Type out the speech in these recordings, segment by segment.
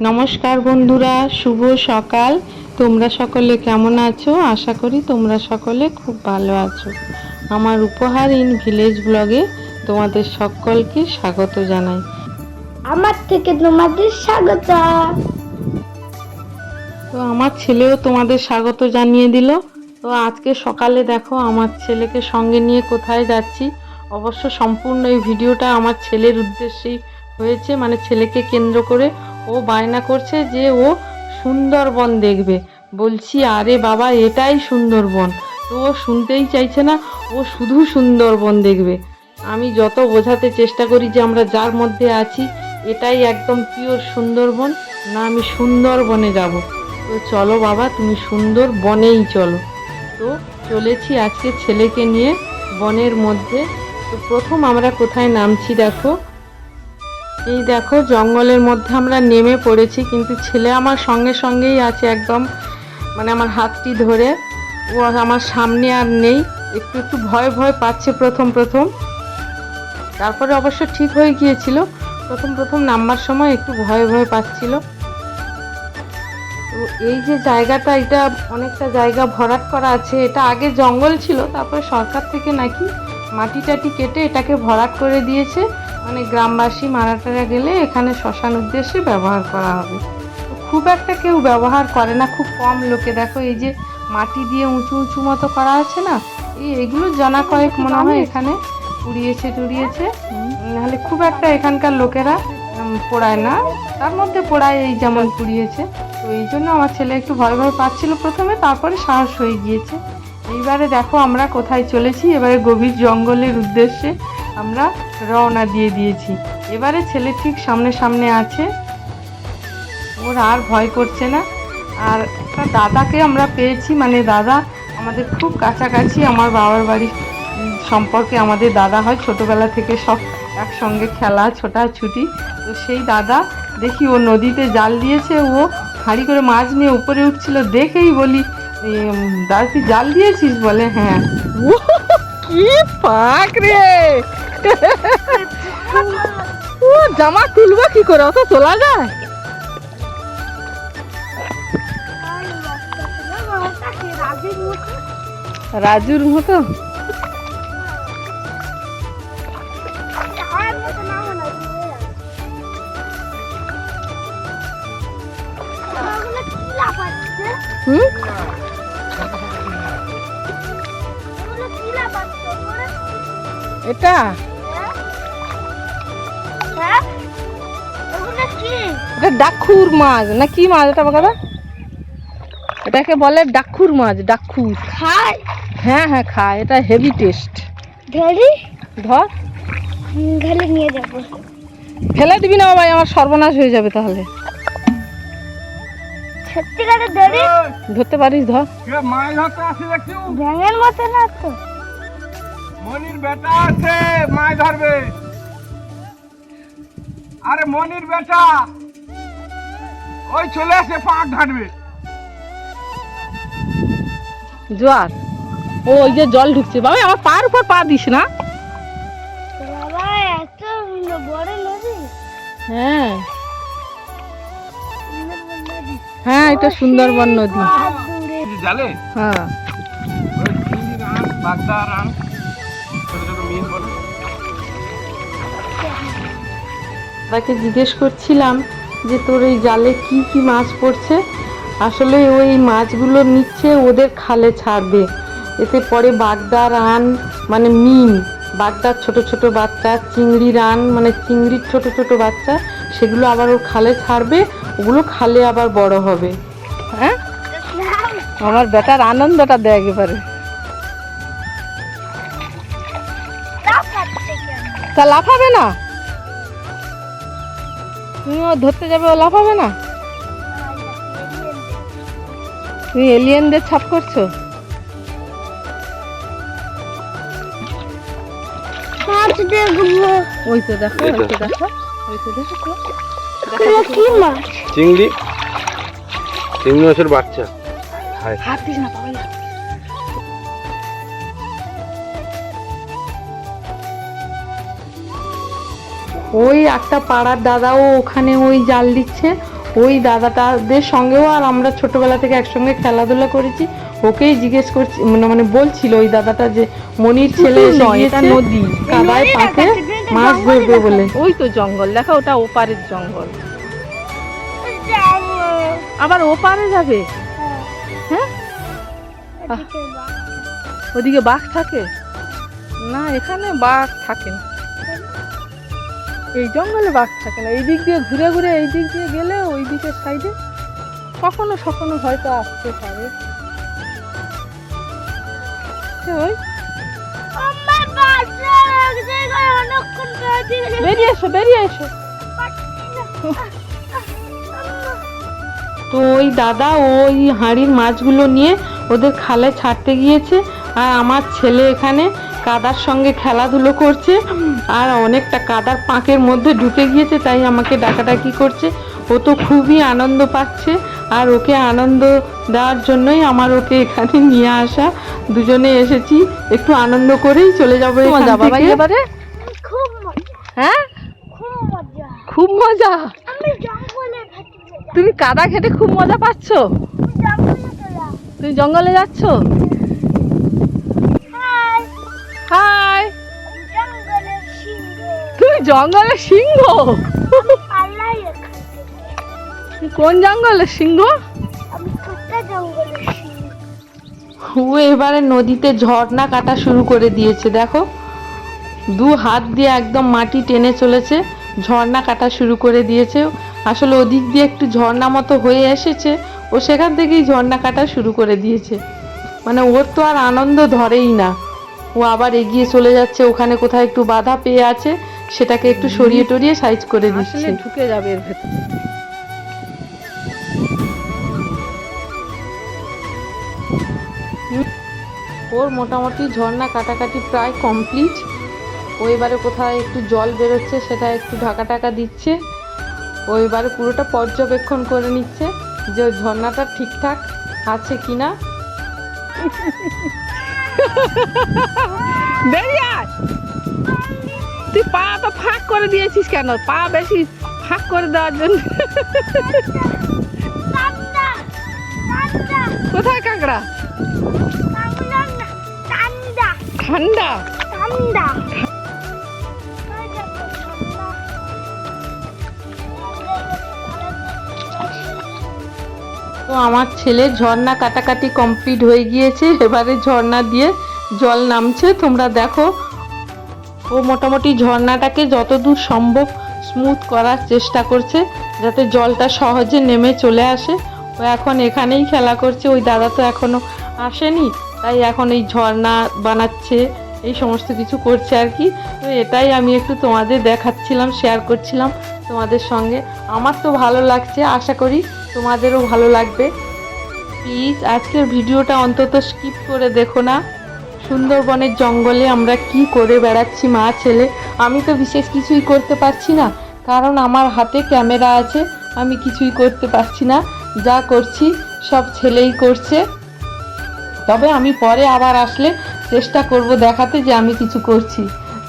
নমস্কার বন্ধুরা, শুভ সকাল। তোমরা সকলে কেমন আছো? আশা করি তোমরা সকলে খুব ভালো আছো। আমার উপহার ইন ভিলেজ ব্লগে তোমাদের সকলকে স্বাগত জানাই। আমার থেকে তোমাদের স্বাগত। তো আমার ছেলেও তোমাদের স্বাগত জানিয়ে দিল। তো আজকে সকালে দেখো আমার ছেলেকে সঙ্গে নিয়ে কোথায় যাচ্ছি। অবশ্য সম্পূর্ণ এই ভিডিওটা আমার ছেলের উদ্দেশ্যেই হয়েছে, মানে ছেলেকে কেন্দ্র করে ও বায়না করছে যে ও সুন্দরবন দেখবে। বলছি আরে বাবা এটাই সুন্দরবন, তো ও শুনতেই চাইছে না, ও শুধু সুন্দরবন দেখবে। আমি যত বোঝাতে চেষ্টা করি যে আমরা যার মধ্যে আছি এটাই একদম পিওর সুন্দরবন, না আমি সুন্দরবনে যাব। তো চলো বাবা তুমি সুন্দর বনেই চলো। তো চলেছি আজকে ছেলেকে নিয়ে বনের মধ্যে। তো প্রথম আমরা কোথায় নামছি দেখো, এই দেখো জঙ্গলের মধ্যে আমরা নেমে পড়েছি, কিন্তু ছেলে আমার সঙ্গে সঙ্গেই আছে একদম, মানে আমার হাতটি ধরে। ও আমার সামনে আর নেই, একটু একটু ভয় ভয় পাচ্ছে প্রথম প্রথম, তারপরে অবশ্য ঠিক হয়ে গিয়েছিল। প্রথম প্রথম নামবার সময় একটু ভয় ভয় পাচ্ছিল। তো এই যে জায়গাটা, এটা অনেকটা জায়গা ভরাট করা আছে। এটা আগে জঙ্গল ছিল, তারপরে সরকার থেকে নাকি মাটি টাটি কেটে এটাকে ভরাট করে দিয়েছে, মানে গ্রামবাসী মারাটারা গেলে এখানে শ্মশান উদ্দেশ্যে ব্যবহার করা হবে। তো খুব একটা কেউ ব্যবহার করে না, খুব কম লোকে। দেখো এই যে মাটি দিয়ে উঁচু উঁচু মতো করা আছে না, এইগুলো জনা কয়েক মনে হয় এখানে পুড়িয়েছে টুড়িয়েছে, নাহলে খুব একটা এখানকার লোকেরা পোড়ায় না। তার মধ্যে পোড়ায় এই যেমন পুড়িয়েছে। তো এই জন্য আমার ছেলে একটু ভয় ভয় পাচ্ছিল প্রথমে, তারপরে সাহস হয়ে গিয়েছে। এইবারে দেখো আমরা কোথায় চলেছি, এবারে গভীর জঙ্গলের উদ্দেশ্যে আমরা রওনা দিয়ে দিয়েছি। এবারে ছেলে ঠিক সামনে সামনে আছে, ওর আর ভয় করছে না। আর একটা দাদাকে আমরা পেয়েছি, মানে দাদা আমাদের খুব কাছাকাছি, আমার বাবার বাড়ির সম্পর্কে আমাদের দাদা হয়, ছোটোবেলা থেকে সব একসঙ্গে খেলা ছোটাছুটি। তো সেই দাদা দেখি ও নদীতে জাল দিয়েছে, ও হাঁড়ি করে মাছ নিয়ে উপরে উঠছিল, দেখেই বলি দাদা তুই জাল দিয়েছিস? বলে হ্যাঁ। কি পাক রে, ও জামা তুলবো কি করে, অত তোলা যায়? রাজুর মতো এটা এটা ডাকুর মাছ না কি মাছ এটা বাবা? এটাকে বলে ডাকুর মাছ। ডাকুর খায়? হ্যাঁ হ্যাঁ খায়, এটা হেভি টেস্ট। ধরি ধর, ঘরে নিয়ে যাবো। ফেলে দিবি না বাবা, আমার সর্বনাশ হয়ে যাবে তাহলে। সত্যিকারে ধরি? ধরতে পারিস? ধর। মাছ ধরতে আসে দেখছি, ব্যাঙের মতো না তো? মনির বেটা আছে মাছ ধরবে। আরে মনির বেটা ওই চলে আসে, পাক ঘাটবে। জোয়ার, ও ওই যে জল ঢুকছে। বাবা আমার পার উপর পা দিস না। বাবা এত বড় নদী? হ্যাঁ হ্যাঁ, এটা সুন্দরবন নদী। জালে হ্যাঁ চিংড়ি রান, বাগদা রান, ছোট ছোট মিন বলে। তাকে জিজ্ঞেস করছিলাম যে তোর এই জালে কি কি মাছ পড়ছে। আসলে ওই মাছগুলো নিচ্ছে ওদের খালে ছাড়বে, এতে পরে বাগদা রান মানে মিন, বাগদার ছোট ছোট বাচ্চা, চিংড়ি রান মানে চিংড়ির ছোট ছোট বাচ্চা, সেগুলো আবার ওর খালে ছাড়বে, ওগুলো খালে আবার বড় হবে। হ্যাঁ আমার বেটার আনন্দটা দেয় একেবারে। তা লাফাবে না? তুমি ও ধরতে যাবে, ও লাফাবে না? তুমি এলিয়েনদের ছাপ করছো? ওই তো দেখো, ওই তো দেখো, ওই তো দেখো, কি মাছ? চিংড়ি, চিংড়ি মাছের বাচ্চা। হাত দিস না বাবা। ওই একটা পাড়ার দাদাও ওখানে ওই জাল দিচ্ছে, ওই দাদাটাদের সঙ্গেও আর আমরা ছোটবেলা থেকে একসঙ্গে খেলাধুলা করেছি। ওকেই জিজ্ঞেস করছি, মানে বলছিল ওই দাদাটা যে মনির ছেলে এসে নয়, এটা গিয়েছে নদী। কাদায় নদী পাকে দেখাচ্ছে, কিন্তু মাছ জঙ্গলই ধরবে বলে। ওই তো জঙ্গল, দেখো ওটা ওপারের জঙ্গল। যাবো। আবার ওপারে যাবে? হ্যাঁ, এদিকে বাঘ। ওদিকে বাঘ থাকে না, এখানে বাঘ থাকে না, এই জঙ্গলে বাঘ থাকে না। এই দিক দিয়ে ঘুরে ঘুরে এই দিক দিয়ে গেলে ওই দিকে সাইডে কখনো কখনো হয়তো আসতে পারে। ওই আমার বাচ্চা এক জায়গায় অনেকক্ষণ ধরে দিয়ে গেছে। বেরিয়ে এসো, বেরিয়ে এসো। তো ওই দাদা ওই হাঁড়ির মাছগুলো নিয়ে ওদের খালে ছাড়তে গিয়েছে, আর আমার ছেলে এখানে কাদার সঙ্গে খেলাধুলো করছে, আর অনেকটা কাদার পাঁকের মধ্যে ঢুকে গিয়েছে, তাই আমাকে ডাকাডাকি করছে। ও তো খুবই আনন্দ পাচ্ছে, আর ওকে আনন্দ দেওয়ার জন্যই আমার ওকে এখানে নিয়ে আসা। দুজনে এসেছি, একটু আনন্দ করেই চলে যাবো এখান মজা বাবা থেকে। এবারে? খুব মজা, হ্যাঁ, খুব মজা। খুব মজা। আমি জঙ্গলে ঘাটতে যাই। তুমি কাদা খেতে খুব মজা পাচ্ছ? আমি জঙ্গলে গেলাম। তুমি জঙ্গলে যাচ্ছ? হাই, হাই, আমি জঙ্গলের সিংহ। তুমি জঙ্গলের সিংহ? আমি পালাই এখান থেকে। তুমি কোন জঙ্গলের সিংহ? আমি ছোট্ট জঙ্গলের সিংহ। ও এবারে নদীতে ঝর্ণা কাটা শুরু করে দিয়েছে, দেখো দু হাত দিয়ে একদম মাটি টেনে চলেছে, ঝর্ণা কাটা শুরু করে দিয়েছে। আসলে ওদিক দিয়ে একটু ঝর্ণা মতো হয়ে এসেছে, ও সেখান থেকেই ঝর্ণা কাটা শুরু করে দিয়েছে। মানে ওর তো আর আনন্দ ধরেই না, ও আবার এগিয়ে চলে যাচ্ছে। ওখানে কোথায় একটু বাধা পেয়ে আছে, সেটাকে একটু সরিয়ে টরিয়ে সাইজ করে আসলে দিচ্ছে। ঢুকে যাবে এর ভেতরে। ওর মোটামুটি ঝর্ণা কাটাকাটি প্রায় কমপ্লিট। ও এবারে কোথায় একটু জল বেরোচ্ছে সেটা একটু ঢাকা টাকা দিচ্ছে। ও এবারে পুরোটা পর্যবেক্ষণ করে নিচ্ছে যে ওই ঝর্ণাটা ঠিকঠাক আছে কিনা। বেরিয়ে আয়। তুই পা তো ফাঁক করে দিয়েছিস কেন? পা বেশি ফাঁক করে দেওয়ার জন্য। টান্ডা, টান্ডা, কোথায় কাঁকড়া? টান্ডা না, টান্ডা, ঠান্ডা। টান্ডা। তো আমার ছেলের ঝর্ণা কাটাকাটি কমপ্লিট হয়ে গিয়েছে, এবারে ঝর্ণা দিয়ে জল নামছে, তোমরা দেখো। ও মোটামুটি ঝর্ণাটাকে যতদূর সম্ভব স্মুথ করার চেষ্টা করছে, যাতে জলটা সহজে নেমে চলে আসে। ও এখন এখানেই খেলা করছে, ওই দাদা তো এখনো আসেনি, তাই এখন এই ঝর্ণা বানাচ্ছে, এই সমস্ত কিছু করছে আর কি। তো এটাই আমি একটু তোমাদের দেখাচ্ছিলাম, শেয়ার করছিলাম তোমাদের সঙ্গে। আমার তো ভালো লাগছে, আশা করি তোমাদেরও ভালো লাগবে। প্লিজ আজকের ভিডিওটা অন্তত স্কিপ করে দেখো না। সুন্দরবনের জঙ্গলে আমরা কি করে বেড়াচ্ছি মা ছেলে। আমি তো বিশেষ কিছুই করতে পারছি না, কারণ আমার হাতে ক্যামেরা আছে, আমি কিছুই করতে পারছি না। যা করছি সব ছেলেই করছে। তবে আমি পরে আবার আসলে চেষ্টা করব দেখাতে যে আমি কিছু করছি।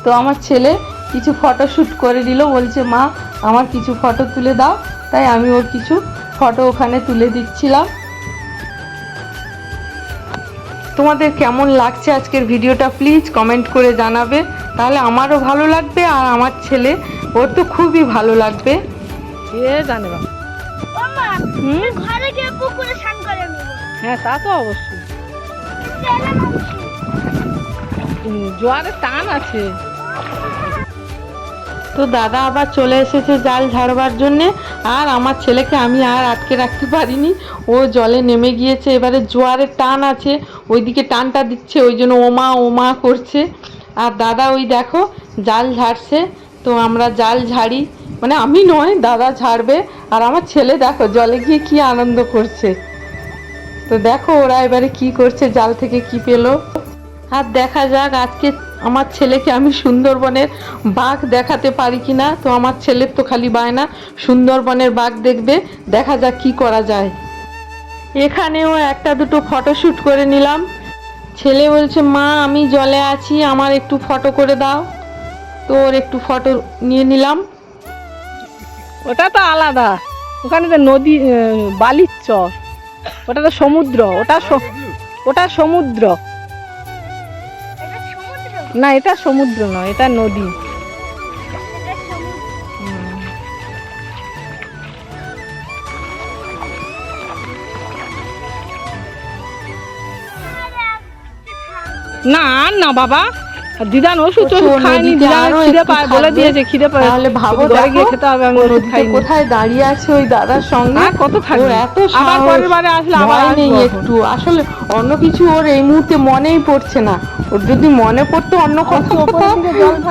তো আমার ছেলে কিছু ফটোশ্যুট করে দিল, বলছে মা আমার কিছু ফটো তুলে দাও, তাই আমি ওর কিছু ফটো ওখানে তুলে দিচ্ছিলাম। তোমাদের কেমন লাগছে আজকের ভিডিওটা প্লিজ কমেন্ট করে জানাবে, তাহলে আমারও ভালো লাগবে, আর আমার ছেলে ওর তো খুবই ভালো লাগবে। কে জানে বাবা। ও মা, আমি ঘরে গিয়ে পুকুরে স্নান করে নেবো। হ্যাঁ, তা তো অবশ্যই। চলে নামছি। জোয়ারের টান আছে। তো দাদা আবার চলে এসেছে জাল ঝাড়বার জন্যে, আর আমার ছেলেকে আমি আর আটকে রাখতে পারিনি, ও জলে নেমে গিয়েছে। এবারে জোয়ারের টান আছে, ওইদিকে টানটা দিচ্ছে, ওই জন্য ওমা ওমা করছে। আর দাদা ওই দেখো জাল ঝাড়ছে। তো আমরা জাল ঝাড়ি, মানে আমি নয়, দাদা ঝাড়বে, আর আমার ছেলে দেখো জলে গিয়ে কি আনন্দ করছে। তো দেখো ওরা এবারে কি করছে, জাল থেকে কি পেলো। আর দেখা যাক আজকে আমার ছেলেকে আমি সুন্দরবনের বাঘ দেখাতে পারি কিনা। তো আমার ছেলের তো খালি বায়না সুন্দরবনের বাঘ দেখবে, দেখা যাক কি করা যায়। এখানেও একটা দুটো ফটোশ্যুট করে নিলাম। ছেলে বলছে মা আমি জলে আছি, আমার একটু ফটো করে দাও। তো ওর একটু ফটো নিয়ে নিলাম। ওটা তো আলাদা, ওখানে তো নদী, বালির চর, ওটা তো সমুদ্র, ওটা সমুদ্র। এটা সমুদ্র, না এটা সমুদ্র নয়, এটা নদী। এটা সমুদ্র। না আর না বাবা, দিদান ওষুধ বলছে ও খায়নি, নদীতে দিদান আরো খিদে একটু বলে থাকবে। দিয়েছে, খিদে পায়। তাহলে ভাবো ঘরে গিয়ে দেখো, খেতে হবে, আমি ও ওষুধ নদীতে খাইনি। কোথায় দাঁড়িয়ে আছে ওই দাদার সঙ্গে। আর কত থাকবে? ওর এত আবার সাহস, পরের বারে আসলে আবার ভয় নেই আসবো। একটু। আসলে অন্য কিছু ওর এই মুহূর্তে মনেই পড়ছে না। ওর যদি মনে পড়তো অন্য কথা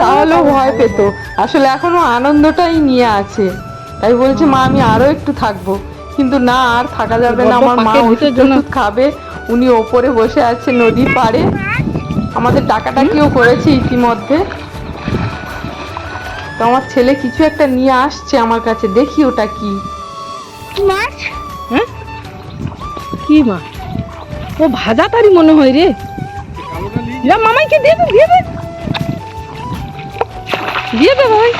তাহলেও ভয় পেত। আসলে এখনো আনন্দটাই নিয়ে আছে, তাই বলছে মা আমি আরো একটু থাকবো। কিন্তু না, আর থাকা যাবে না। বড্ড আমার মা পাকের ভিতর ওষুধ জন্য- টষুধ খাবে, উনি ওপরে বসে আছে নদীর পাড়ে। আমাদের ডাকাডাকিও করেছে ইতিমধ্যে। তো আমার ছেলে কিছু একটা নিয়ে আসছে আমার কাছে, দেখি ওটা কি। মাছ, হ্যাঁ কি মা? ও ভাজা তারি মনে হয় রে। যা মামাইকে দিয়ে দে, দিয়ে দে, দিয়ে দে ভাই।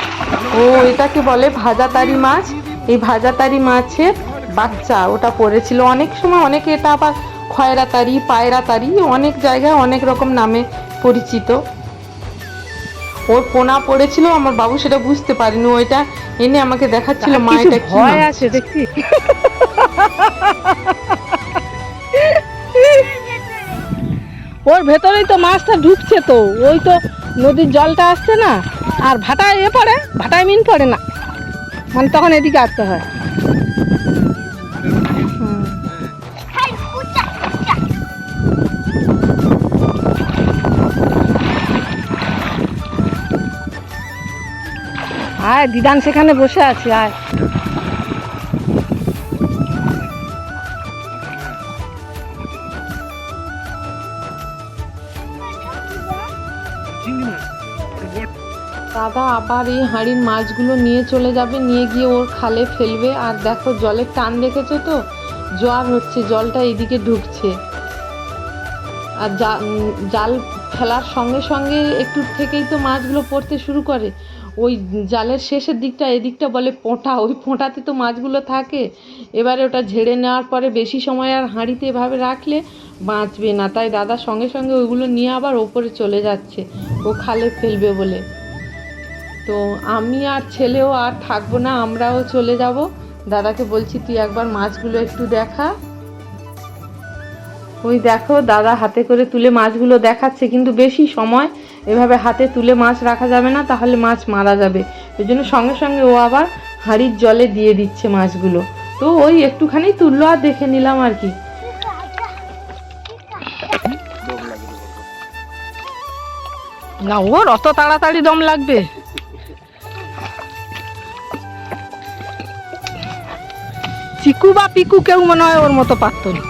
ও এটাকে বলে ভাজাতারি মাছ। এই ভাজাতারি মাছের বাচ্চা ওটা পড়েছিল অনেক সময়। অনেকে এটা আবার খয়রা তারি, পায়রা তারি, অনেক জায়গায় অনেক রকম নামে পরিচিত। ওর পোনা পড়েছিল, আমার বাবু সেটা বুঝতে পারেনি, ওইটা এনে আমাকে দেখাচ্ছিল, মা কিছু এটা কি ভয় মাছ? আছে দেখছি। ওর ভেতরেই তো মাছটা ঢুকছে, তো ওই তো নদীর জলটা আসছে না, আর ভাটায় পড়ে, ভাটায় মিন পড়ে না, মানে তখন এদিকে আসতে হয়। হাই কুচা কুচা। আয় দিদান সেখানে বসে আছে, আয়। দাদা আবার এই হাঁড়ির মাছগুলো নিয়ে চলে যাবে, নিয়ে গিয়ে ওর খালে ফেলবে। আর দেখো জলের টান দেখেছো তো, জোয়ার হচ্ছে, জলটা এদিকে ঢুকছে। আর জাল ফেলার সঙ্গে সঙ্গে একটু থেকেই তো মাছগুলো পড়তে শুরু করে। ওই জালের শেষের দিকটা, এদিকটা বলে পোঁটা, ওই পোঁটাতে তো মাছগুলো থাকে। এবারে ওটা ঝেড়ে নেওয়ার পরে বেশি সময় আর হাঁড়িতে এভাবে রাখলে বাঁচবে না, তাই দাদা সঙ্গে সঙ্গে ওইগুলো নিয়ে আবার ওপরে চলে যাচ্ছে ও খালে ফেলবে বলে। তো আমি আর ছেলেও আর থাকবো না, আমরাও চলে যাব। দাদাকে বলছি তুই একবার মাছগুলো একটু দেখা। ওই দেখো দাদা হাতে করে তুলে মাছগুলো দেখাচ্ছে, কিন্তু বেশি সময় এভাবে হাতে তুলে মাছ রাখা যাবে না, তাহলে মাছ মারা যাবে। ওই জন্য সঙ্গে সঙ্গে ও আবার হাঁড়ির জলে দিয়ে দিচ্ছে মাছগুলো। তো ওই একটুখানি তুললো আর দেখে নিলাম আর কি। না ওর অত তাড়াতাড়ি দম লাগবে? চিকু বা পিকু কেউ মনে হয় ওর মতো পারত না।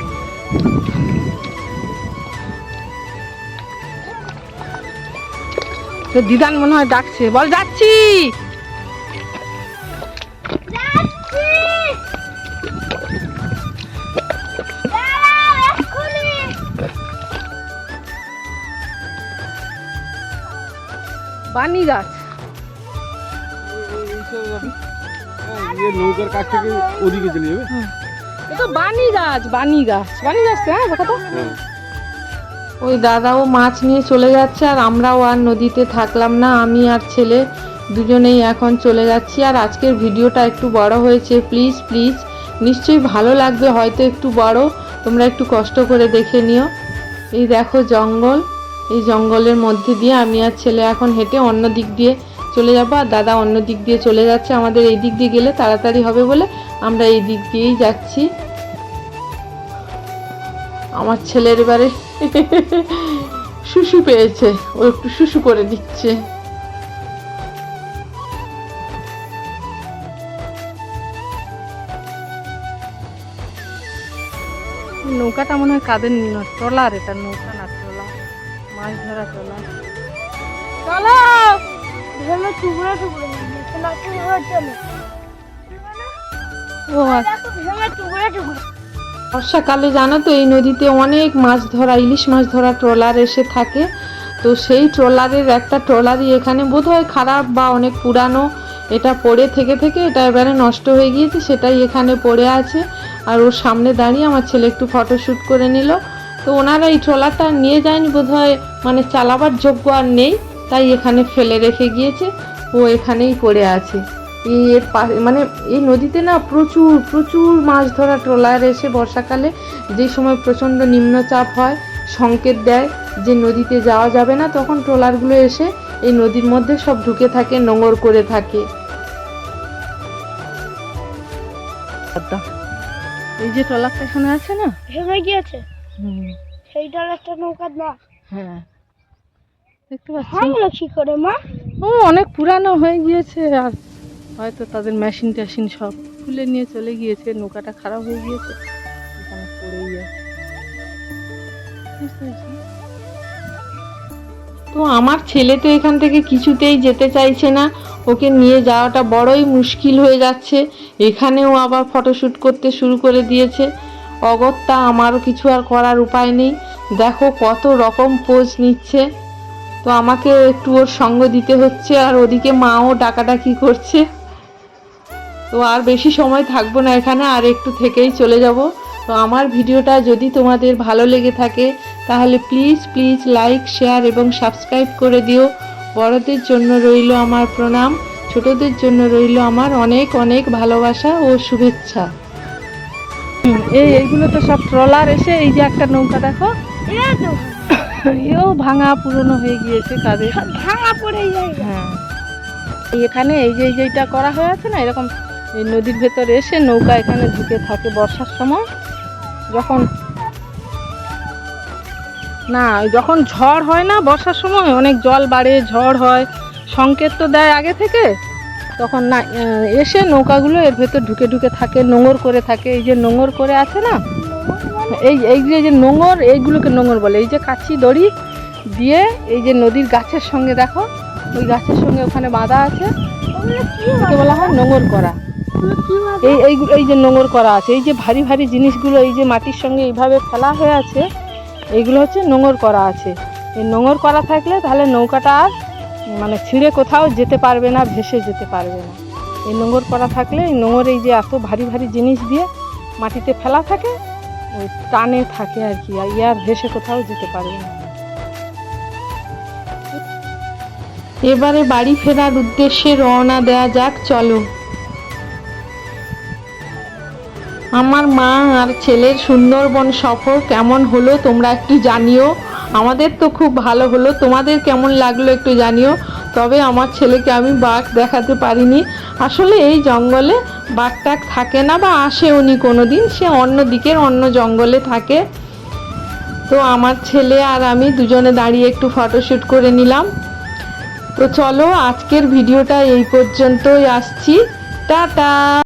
তো দিদান মনে হয় ডাকছে, বল যাচ্ছি। বানি গাছ, নৌকার কাছ থেকে ওদিকে চলে যাবে। এটা বানি গাছ, বানি গাছ, বানি গাছ, হ্যাঁ কথা তো। ওই দাদাও মাছ নিয়ে চলে যাচ্ছে, আর আমরাও আর নদীতে থাকলাম না। আমি আর ছেলে দুজনেই এখন চলে যাচ্ছি। আর আজকের ভিডিওটা একটু বড় হয়েছে, প্লিজ প্লিজ নিশ্চয়ই ভালো লাগবে, হয়তো একটু বড়, তোমরা একটু কষ্ট করে দেখে নিও। এই দেখো জঙ্গল, এই জঙ্গলের মধ্যে দিয়ে আমি আর ছেলে এখন হেঁটে অন্য দিক দিয়ে চলে যাবো, আর দাদা অন্য দিক দিয়ে চলে যাচ্ছে। আমাদের এই দিক দিয়ে গেলে তাড়াতাড়ি হবে বলে আমরা এই দিক দিয়েই যাচ্ছি। আমার ছেলের এবারে শুশু পেয়েছে, ও একটু শুশু করে দিচ্ছে। নৌকাটা মনে হয় কাদের ট্রলার, এটা নৌকা না, ট্রলার, মাছ ধরা ট্রলার। চলো ভেঙে টুকরো টুকরো নতুন হওয়ার জন্য। ও আচ্ছা। দেখো ভেঙে টুকরো টুকরো। বর্ষাকালে জানো তো এই নদীতে অনেক মাছ ধরা, ইলিশ মাছ ধরা ট্রলার এসে থাকে। তো সেই ট্রলারের একটা ট্রলারই এখানে বোধহয় খারাপ বা অনেক পুরানো, এটা পড়ে থেকে থেকে এটা এবারে নষ্ট হয়ে গিয়েছে, সেটাই এখানে পড়ে আছে। আর ওর সামনে দাঁড়িয়ে আমার ছেলে একটু ফটোশ্যুট করে নিল। তো ওনারা এই ট্রলারটা নিয়ে যায়নি বোধহয়, মানে চালাবার যোগ্য আর নেই, তাই এখানে ফেলে রেখে গিয়েছে। ও এখানেই পড়ে আছে। এর মানে এই নদীতে না প্রচুর প্রচুর মাছ ধরা ট্রলার এসে বর্ষাকালে, যে সময় প্রচণ্ড নিম্নচাপ হয়, সংকেত দেয় যে নদীতে যাওয়া যাবে না, তখন ট্রলারগুলো এসে এই নদীর মধ্যে সব ঢুকে থাকে, নোঙর করে থাকে। এই যে ট্রলারটা এখানে আছে না, ভেঙে গিয়েছে। সেইটার একটা নৌকা না। হ্যাঁ দেখতে পাচ্ছি। ভাঙলো কি করে মা? ও অনেক পুরানো হয়ে গিয়েছে, আর হয়তো তাদের মেশিন টেশিন সব খুলে নিয়ে চলে গিয়েছে, নৌকাটা খারাপ হয়ে গিয়েছে, এখানে পড়েই আছে। তো আমার ছেলে তো এখান থেকে কিছুতেই যেতে চাইছে না, ওকে নিয়ে যাওয়াটা বড়ই মুশকিল হয়ে যাচ্ছে। এখানেও আবার ফটোশ্যুট করতে শুরু করে দিয়েছে। অগত্যা আমারও কিছু আর করার উপায় নেই। দেখো কত রকম পোজ নিচ্ছে। তো আমাকে একটু ওর সঙ্গ দিতে হচ্ছে, আর ওদিকে মাও ডাকাডাকি করছে। তো আর বেশি সময় থাকবো না এখানে, আর একটু থেকেই চলে যাব। তো আমার ভিডিওটা যদি তোমাদের ভালো লেগে থাকে তাহলে প্লিজ প্লিজ লাইক, শেয়ার এবং সাবস্ক্রাইব করে দিও। বড়দের জন্য রইল আমার প্রণাম, ছোটদের জন্য রইল আমার অনেক অনেক ভালোবাসা ও শুভেচ্ছা। এইগুলো তো সব ট্রলার এসে, এই যে একটা নৌকা দেখো, এটা তো এও ভাঙা পুরনো হয়ে গিয়েছে কাদের। ভাঙা পড়ে যায়। হ্যাঁ এখানে এই যে যেটা করা হয়ে আছে না, এরকম এই নদীর ভেতরে এসে নৌকা এখানে ঢুকে থাকে বর্ষার সময়। যখন ঝড় হয় না, বর্ষার সময় অনেক জল বাড়ে, ঝড় হয়, সংকেত তো দেয় আগে থেকে, তখন না এসে নৌকাগুলো এর ভেতর ঢুকে ঢুকে থাকে, নোঙর করে থাকে। এই যে নোঙর করে আছে না, এই যে নোঙর, এইগুলোকে নোঙর বলে। এই যে কাছি দড়ি দিয়ে এই যে নদীর গাছের সঙ্গে দেখো, ওই গাছের সঙ্গে ওখানে বাঁধা আছে, একে বলা হয় নোঙর করা। এই যে নোঙর করা আছে, এই যে ভারী ভারী জিনিসগুলো এই যে মাটির সঙ্গে এইভাবে ফেলা হয়ে আছে, এইগুলো হচ্ছে নোঙর করা আছে। এই নোঙর করা থাকলে তাহলে নৌকাটা আর মানে ছিঁড়ে কোথাও যেতে পারবে না, ভেসে যেতে পারবে না। এই নোঙর করা থাকলে, এই নোঙর এই যে এত ভারী ভারী জিনিস দিয়ে মাটিতে ফেলা থাকে, ওই টানে থাকে আর কি, আর ভেসে কোথাও যেতে পারবে না। এবারে বাড়ি ফেরার উদ্দেশ্যে রওনা দেওয়া যাক, চলো। আমার মা আর ছেলের সুন্দরবন সফর কেমন হলো তোমরা একটু জানিও। আমাদের তো খুব ভালো হলো, তোমাদের কেমন লাগলো একটু জানিও। তবে আমার ছেলেকে আমি বাঘ দেখাতে পারিনি। আসলে এই জঙ্গলে বাঘ টাঘ থাকে না, বা আসেও নি কোনো দিন, সে অন্য দিকের অন্য জঙ্গলে থাকে। তো আমার ছেলে আর আমি দুজনে দাঁড়িয়ে একটু ফটোশ্যুট করে নিলাম। তো চলো আজকের ভিডিওটা এই পর্যন্তই, আসছি, টাটা।